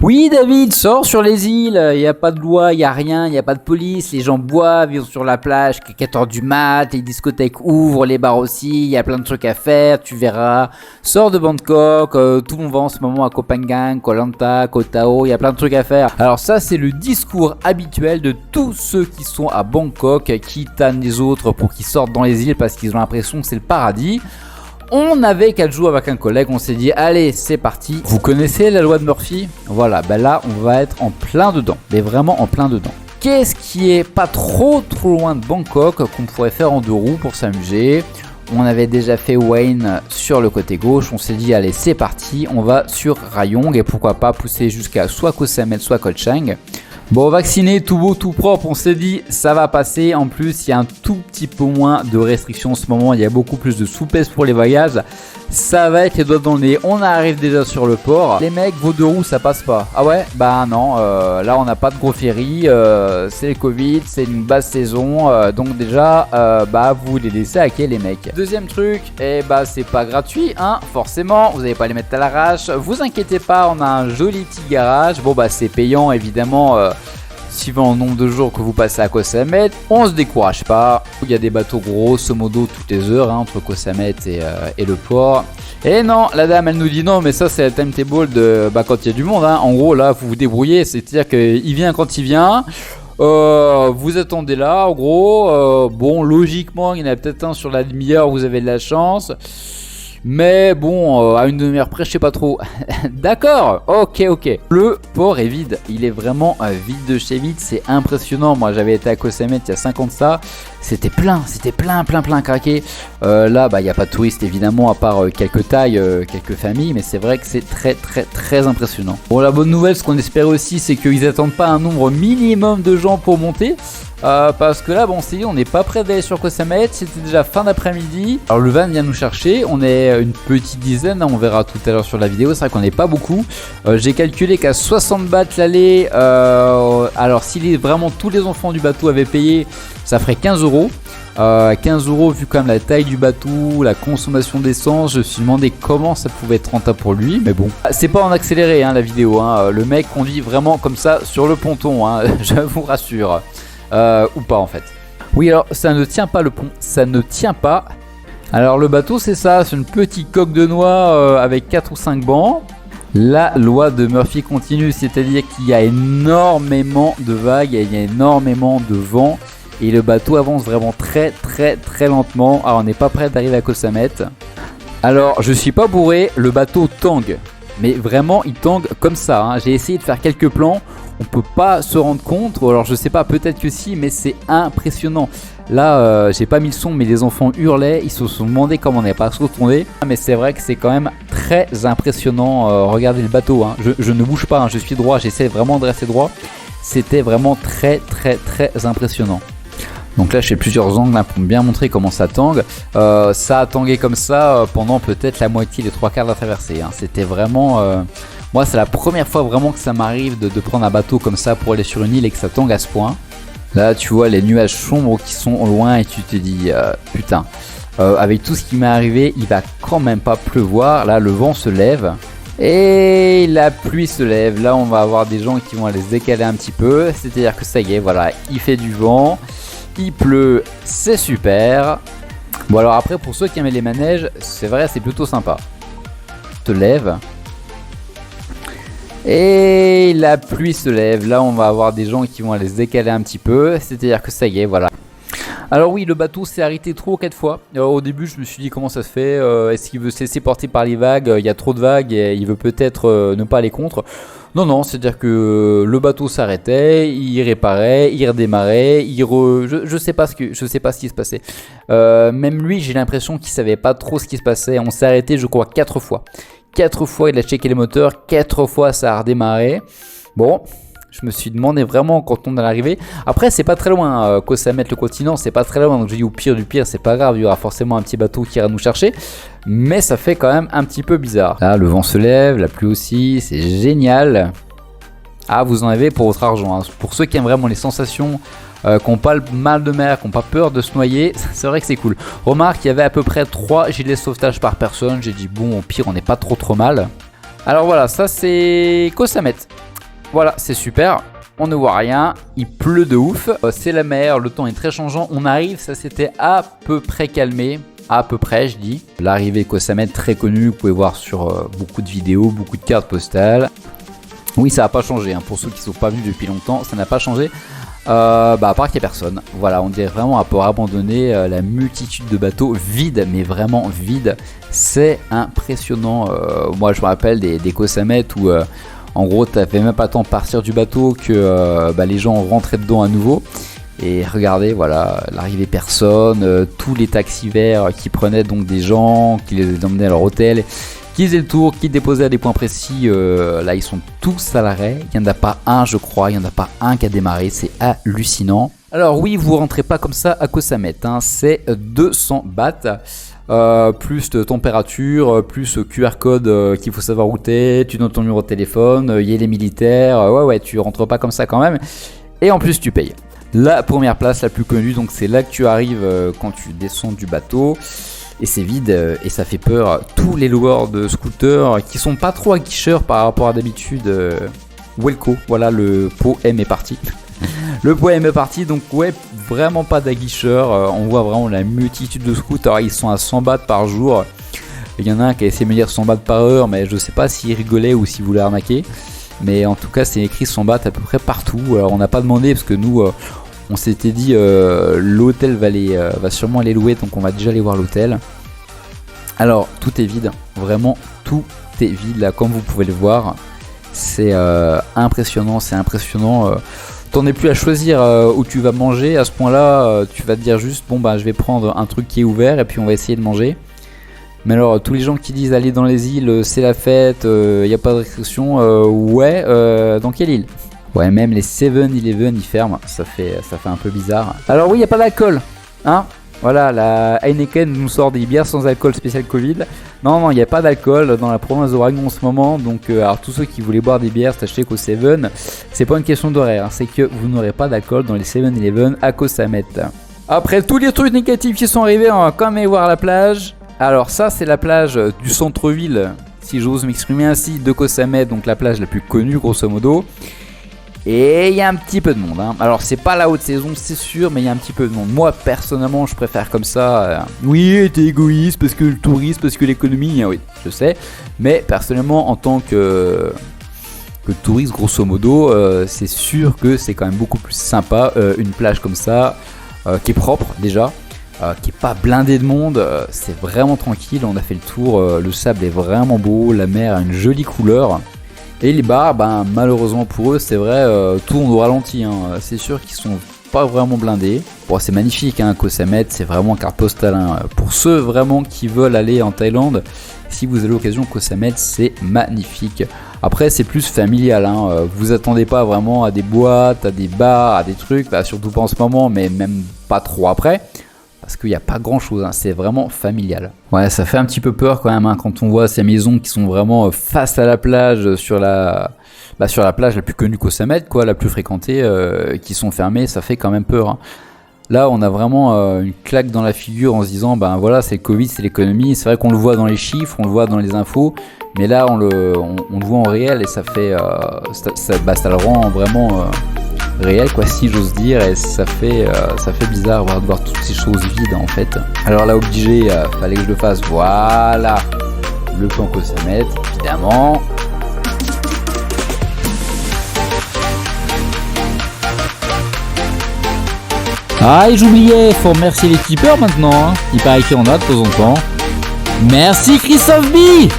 Oui David, sors sur les îles, il n'y a pas de loi, il n'y a rien, il n'y a pas de police, les gens boivent, ils sont sur la plage, 4h du mat, les discothèques ouvrent, les bars aussi, il y a plein de trucs à faire, tu verras. Sors de Bangkok, tout le monde va en ce moment à Koh Phangan, Koh Lanta, Koh Tao, il y a plein de trucs à faire. Alors ça c'est le discours habituel de tous ceux qui sont à Bangkok, qui tannent les autres pour qu'ils sortent dans les îles parce qu'ils ont l'impression que c'est le paradis. On avait 4 jours avec un collègue, on s'est dit allez c'est parti. Vous connaissez la loi de Murphy? Voilà, ben là on va être en plein dedans, mais vraiment en plein dedans. Qu'est-ce qui est pas trop loin de Bangkok qu'on pourrait faire en 2 roues pour s'amuser? On avait déjà fait Wayne sur le côté gauche, on s'est dit allez c'est parti, on va sur Rayong et pourquoi pas pousser jusqu'à soit Koh Samet soit Koh Chang. Bon, vacciné, tout beau, tout propre, on s'est dit ça va passer. En plus, il y a un tout petit peu moins de restrictions en ce moment. Il y a beaucoup plus de souplesse pour les voyages. Ça va être les doigts dans le nez. On arrive déjà sur le port. Les mecs, vos 2 roues, ça passe pas. Ah ouais? Bah non, là on n'a pas de gros ferry. C'est le Covid, c'est une basse saison. Donc déjà, bah vous les laissez à quai les mecs. Deuxième truc, bah c'est pas gratuit, hein, forcément. Vous n'allez pas les mettre à l'arrache. Vous inquiétez pas, on a un joli petit garage. Bon bah c'est payant évidemment. Suivant le nombre de jours que vous passez à Koh Samet, on se décourage pas. Il y a des bateaux grosso modo toutes les heures hein, entre Koh Samet et le port. Et non, la dame elle nous dit non, mais ça c'est la timetable de quand il y a du monde. Hein. En gros là vous vous débrouillez, c'est-à-dire qu'il vient quand il vient. Vous attendez là en gros. Bon logiquement il y en a peut-être un sur la demi-heure, vous avez de la chance. Mais bon, à une demi-heure près, je sais pas trop. D'accord, ok. Le port est vide, il est vraiment vide de chez vide, c'est impressionnant. Moi j'avais été à Koh Samet il y a 5 ans de ça, c'était plein craqué. Là, il n'y a pas de touristes évidemment, à part quelques tailles, quelques familles, mais c'est vrai que c'est très impressionnant. Bon, la bonne nouvelle, ce qu'on espère aussi, c'est qu'ils attendent pas un nombre minimum de gens pour monter. Parce que là, bon, on n'est pas prêt d'aller sur Koh Samet, c'était déjà fin d'après-midi. Alors le van vient nous chercher, on est une petite dizaine, hein, on verra tout à l'heure sur la vidéo, c'est vrai qu'on n'est pas beaucoup. J'ai calculé qu'à 60 bahts l'aller, alors si vraiment tous les enfants du bateau avaient payé, ça ferait 15 euros. 15 euros vu quand même la taille du bateau, la consommation d'essence, je me suis demandé comment ça pouvait être rentable pour lui, mais bon. C'est pas en accéléré hein, la vidéo, hein. Le mec conduit vraiment comme ça sur le ponton, hein, je vous rassure. Ou pas en fait. Oui alors ça ne tient pas le pont, ça ne tient pas. Alors le bateau c'est ça, c'est une petite coque de noix avec 4 ou 5 bancs. La loi de Murphy continue, c'est-à-dire qu'il y a énormément de vagues, il y a énormément de vent. Et le bateau avance vraiment très lentement. Alors on n'est pas prêt d'arriver à Koh Samet. Alors je suis pas bourré, le bateau tangue. Mais vraiment il tangue comme ça hein. J'ai essayé de faire quelques plans, on peut pas se rendre compte. Alors je sais pas, peut-être que si, mais c'est impressionnant. Là j'ai pas mis le son, mais les enfants hurlaient, ils se sont demandé comment on n'avait pas se retourner. Mais c'est vrai que c'est quand même très impressionnant. Regardez le bateau hein. Je ne bouge pas hein. Je suis droit, j'essaie vraiment de rester droit. C'était vraiment très impressionnant. Donc là, je fais plusieurs angles hein, pour bien montrer comment ça tangue. Ça a tangué comme ça pendant peut-être la moitié, les 3/4 de la traversée. Hein. C'était vraiment... Moi, c'est la première fois vraiment que ça m'arrive de prendre un bateau comme ça pour aller sur une île et que ça tangue à ce point. Là, tu vois les nuages sombres qui sont au loin et tu te dis, putain, avec tout ce qui m'est arrivé, il va quand même pas pleuvoir. Là, le vent se lève. Et la pluie se lève. Là, on va avoir des gens qui vont aller se décaler un petit peu. C'est-à-dire que ça y est, voilà, il fait du vent. Il pleut, c'est super. Bon alors après pour ceux qui aiment les manèges, c'est vrai c'est plutôt sympa. Se lève. Et la pluie se lève. Là on va avoir des gens qui vont aller se décaler un petit peu. C'est-à-dire que ça y est, voilà. Alors oui, le bateau s'est arrêté 3 ou 4 fois. Au début je me suis dit comment ça se fait, est-ce qu'il veut se laisser porter par les vagues, il y a trop de vagues et il veut peut-être ne pas aller contre. Non, c'est-à-dire que le bateau s'arrêtait, il réparait, il redémarrait, je sais pas ce qui se passait. Même lui, j'ai l'impression qu'il savait pas trop ce qui se passait. On s'est arrêté, je crois, 4 fois. 4 fois, il a checké les moteurs, 4 fois ça a redémarré. Bon, je me suis demandé vraiment quand on est arrivé. Après, c'est pas très loin. Koh Samet, le continent, c'est pas très loin. Donc, j'ai dit au pire du pire, c'est pas grave. Il y aura forcément un petit bateau qui ira nous chercher. Mais ça fait quand même un petit peu bizarre. Là, le vent se lève, la pluie aussi. C'est génial. Ah, vous en avez pour votre argent. Hein. Pour ceux qui aiment vraiment les sensations, qui n'ont pas le mal de mer, qui n'ont pas peur de se noyer, c'est vrai que c'est cool. Remarque, il y avait à peu près 3 gilets de sauvetage par personne. J'ai dit, bon, au pire, on n'est pas trop mal. Alors voilà, ça c'est Koh Samet. Voilà, c'est super. On ne voit rien, il pleut de ouf. C'est la mer, le temps est très changeant. On arrive, ça s'était à peu près calmé. À peu près, je dis. L'arrivée Koh Samet, très connue. Vous pouvez voir sur beaucoup de vidéos, beaucoup de cartes postales. Oui, ça n'a pas changé. Pour ceux qui ne sont pas venus depuis longtemps, ça n'a pas changé. À part qu'il n'y a personne. Voilà, on dirait vraiment un port abandonné. La multitude de bateaux vides, mais vraiment vides. C'est impressionnant. Moi, je me rappelle des Koh Samet où, en gros, tu n'avais même pas le temps de partir du bateau que les gens rentraient dedans à nouveau. Et regardez, voilà, l'arrivée personne, tous les taxis verts qui prenaient donc des gens, qui les emmenaient à leur hôtel, qui faisaient le tour, qui déposaient à des points précis. Là, ils sont tous à l'arrêt. Il n'y en a pas un, je crois, il n'y en a pas un qui a démarré. C'est hallucinant. Alors oui, vous rentrez pas comme ça à Koh Samet, c'est 200 bahts. Plus de température, plus QR code qu'il faut savoir où t'es, tu donnes ton numéro de téléphone, il y a les militaires. Ouais, tu rentres pas comme ça quand même. Et en plus, tu payes. La première place la plus connue, donc c'est là que tu arrives quand tu descends du bateau. Et c'est vide et ça fait peur. Tous les loueurs de scooters qui sont pas trop aguicheurs par rapport à d'habitude. Welco, voilà, le poème est parti. Le poème est parti, donc ouais, vraiment pas d'aguicheurs. On voit vraiment la multitude de scooters. Ils sont à 100 bahts par jour. Il y en a un qui a essayé de me dire 100 bahts par heure, mais je sais pas s'il rigolait ou s'il voulait arnaquer. Mais en tout cas, c'est écrit 100 bahts à peu près partout. Alors on n'a pas demandé parce que nous, on s'était dit l'hôtel va sûrement aller louer, donc on va déjà aller voir l'hôtel. Alors tout est vide, vraiment tout est vide là, comme vous pouvez le voir. C'est impressionnant, T'en es plus à choisir où tu vas manger. À ce point-là, tu vas te dire juste bon je vais prendre un truc qui est ouvert et puis on va essayer de manger. Mais alors tous les gens qui disent aller dans les îles, c'est la fête, y a pas de restriction, dans quelle île? Ouais, même les 7-Eleven ils ferment, ça fait un peu bizarre. Alors oui, y a pas d'alcool, hein. Voilà, la Heineken nous sort des bières sans alcool spécial Covid. Non, il n'y a pas d'alcool dans la province d'Oregon en ce moment. Donc, alors tous ceux qui voulaient boire des bières, sachez qu'au 7, c'est pas une question d'horaire, c'est que vous n'aurez pas d'alcool dans les 7-Eleven à Koh Samet. Après tous les trucs négatifs qui sont arrivés, on va quand même aller voir la plage. Alors ça, c'est la plage du centre-ville, si j'ose m'exprimer ainsi, de Koh Samet, donc la plage la plus connue grosso modo. Et il y a un petit peu de monde, hein. Alors c'est pas la haute saison, c'est sûr, mais il y a un petit peu de monde. Moi personnellement, je préfère comme ça. Oui, t'es égoïste parce que le tourisme, parce que l'économie, oui, je sais. Mais personnellement, en tant que touriste, grosso modo, c'est sûr que c'est quand même beaucoup plus sympa une plage comme ça, qui est propre déjà, qui est pas blindée de monde. C'est vraiment tranquille. On a fait le tour. Le sable est vraiment beau, la mer a une jolie couleur. Et les bars, malheureusement pour eux, c'est vrai, tournent au ralenti. C'est sûr qu'ils sont pas vraiment blindés. Bon, c'est magnifique, Koh Samet, c'est vraiment carte postale. Pour ceux vraiment qui veulent aller en Thaïlande, si vous avez l'occasion, Koh Samet, c'est magnifique. Après, c'est plus familial. Vous attendez pas vraiment à des boîtes, à des bars, à des trucs, surtout pas en ce moment, mais même pas trop après. Parce qu'il n'y a pas grand chose, c'est vraiment familial. Ouais, ça fait un petit peu peur quand même quand on voit ces maisons qui sont vraiment face à la plage, sur la plage la plus connue Koh Samet, quoi, la plus fréquentée, qui sont fermées, ça fait quand même peur. Là, on a vraiment une claque dans la figure en se disant, voilà, c'est le Covid, c'est l'économie. C'est vrai qu'on le voit dans les chiffres, on le voit dans les infos, mais là, on le voit en réel et ça fait, ça le rend vraiment réel, quoi, si j'ose dire, et ça fait bizarre de voir toutes ces choses vides en fait. Alors là, obligé, fallait que je le fasse. Voilà, le plan Koh Samet, évidemment. Ah, et j'oubliais, faut remercier les tipeurs maintenant. Il paraît qu'il y en a de temps en temps. Merci Christophe B.